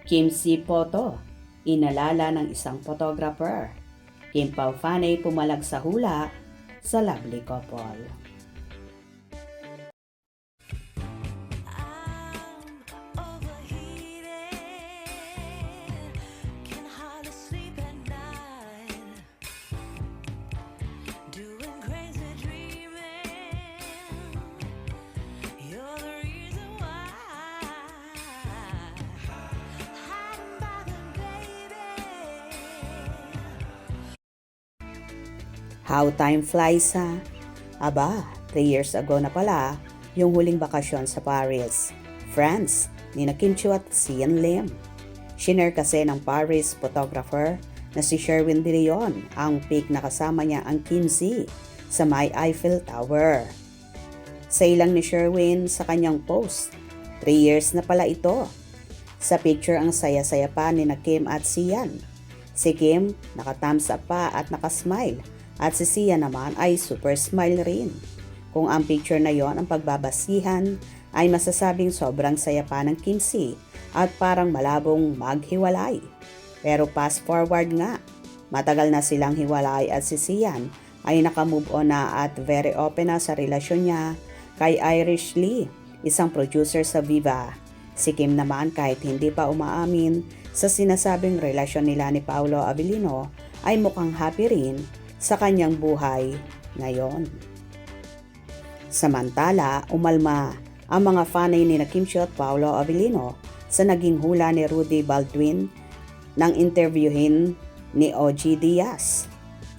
Kim C. Photo, inalala ng isang photographer. Kim Pao Fanay pumalag sa hula sa lovely couple. How time flies ha? Aba, 3 years ago na pala yung huling bakasyon sa Paris, France, ni Kim Chiu at Sian Lim. Shinare kasi ng Paris photographer na si Sherwin De Leon ang pic na kasama niya ang Kim Z sa may Eiffel Tower. Sa ilang ni Sherwin sa kanyang post, 3 years na pala ito. Sa picture ang saya-saya pa ni Kim at Sian. Si Kim naka-thumbs up pa at naka-smile. At si Sian naman ay super smile rin. Kung ang picture na yon ang pagbabasihan, ay masasabing sobrang saya pa ng Kim C at parang malabong maghiwalay. Pero fast forward nga, matagal na silang hiwalay at si Sian ay nakamove on na at very open na sa relasyon niya kay Irish Lee, isang producer sa Viva. Si Kim naman kahit hindi pa umaamin sa sinasabing relasyon nila ni Paolo Avellino ay mukhang happy rin sa kanyang buhay ngayon. Samantala, umalma ang mga fanay ni Kim Chiu at Paolo Avellino sa naging hula ni Rudy Baldwin nang interviewin ni OG Diaz.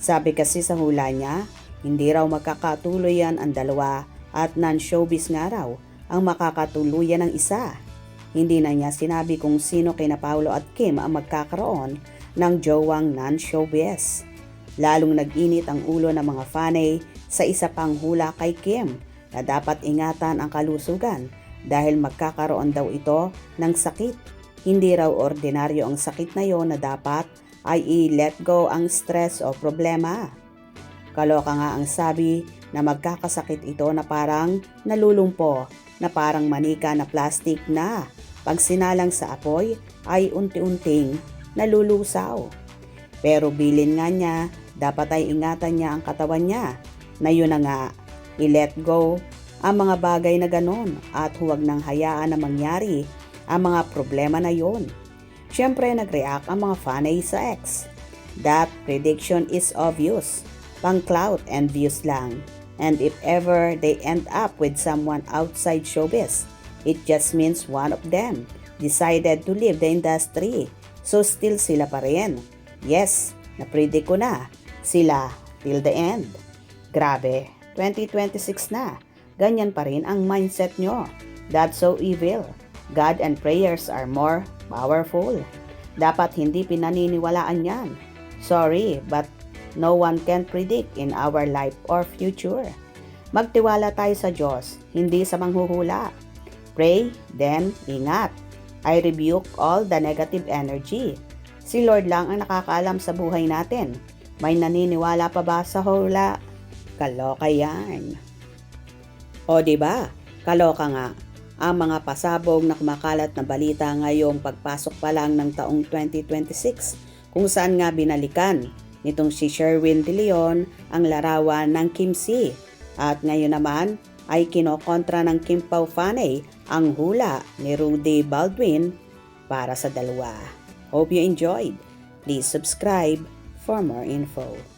Sabi kasi sa hula niya, hindi raw magkakatuluyan ang dalawa at non-showbiz nga raw ang makakatuluyan ng isa. Hindi na niya sinabi kung sino kina Paolo at Kim ang magkakaroon ng jowang non-showbiz. Lalong nag-init ang ulo ng mga fanay sa isa pang hula kay Kim na dapat ingatan ang kalusugan dahil magkakaroon daw ito ng sakit. Hindi raw ordinaryo ang sakit na yon na dapat ay i-let go ang stress o problema. Kaloka nga ang sabi na magkakasakit ito na parang nalulumpo, na parang manika na plastic na pag sinalang sa apoy ay unti-unting nalulusaw. Pero bilin nga niya, dapat ay ingatan niya ang katawan niya na yun na nga, i-let go ang mga bagay na ganon at huwag nang hayaan na mangyari ang mga problema na yun. Siyempre nag-react ang mga fanay sa ex. That prediction is obvious, pang clout and views lang. And if ever they end up with someone outside showbiz, it just means one of them decided to leave the industry. So still sila pa rin. Yes, na-predict ko na sila till the end. Grabe, 2026 na. Ganyan pa rin ang mindset nyo. That's so evil. God and prayers are more powerful. Dapat hindi pinaniniwalaan yan. Sorry, but no one can predict in our life or future. Magtiwala tayo sa Diyos, hindi sa manghuhula. Pray, then ingat. I rebuke all the negative energy. Si Lord lang ang nakakaalam sa buhay natin. May naniniwala pa ba sa hula? Kaloka yan. O diba? Kaloka nga. Ang mga pasabog na kumakalat na balita ngayong pagpasok pa lang ng taong 2026 kung saan nga binalikan nitong si Sherwin De Leon ang larawan ng Kim C. At ngayon naman ay kinokontra ng Kim Pao Fanay ang hula ni Rudy Baldwin para sa dalawa. Hope you enjoyed. Please subscribe for more info.